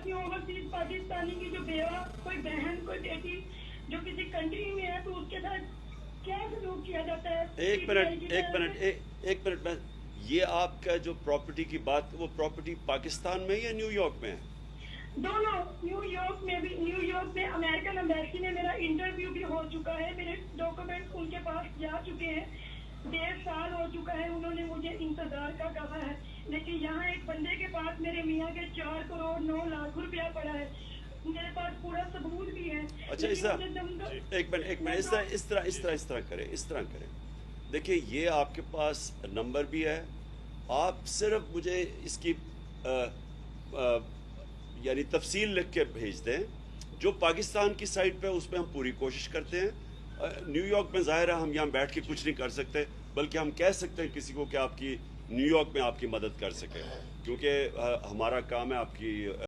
क्यों होगा? सिर्फ पाकिस्तानी की जो बेवा, कोई बहन, कोई बेटी जो किसी कंट्री में है तो उसके साथ क्या सलूक किया जाता है? एक मिनट एक मिनट एक मिनट में, ये आपका जो प्रॉपर्टी की बात, वो प्रॉपर्टी पाकिस्तान में या न्यूयॉर्क में है? दोनों। न्यूयॉर्क में भी, न्यूयॉर्क में अमेरिकन एम्बेसी में मेरा इंटरव्यू भी हो चुका है, मेरे डॉक्यूमेंट उनके पास जा चुके हैं। 1.5 साल हो चुका है, उन्होंने मुझे इंतजार का कहा है। लेकिन यहाँ एक बंदे के पास मेरे मियाँ के 4 करोड़ 9 लाख रुपया पड़ा है, मेरे पास पूरा सबूत भी है। अच्छा, इस तरह एक मिनट इस तरह करें। देखिए, ये आपके पास नंबर भी है, आप सिर्फ मुझे इसकी यानी तफसील लिख के भेज दें। जो पाकिस्तान की साइड पे उस पर हम पूरी कोशिश करते हैं। न्यूयॉर्क में ज़ाहिर है हम यहाँ बैठ के कुछ नहीं कर सकते, बल्कि हम कह सकते हैं किसी को कि आपकी न्यूयॉर्क में आपकी मदद कर सके, क्योंकि हमारा काम है आपकी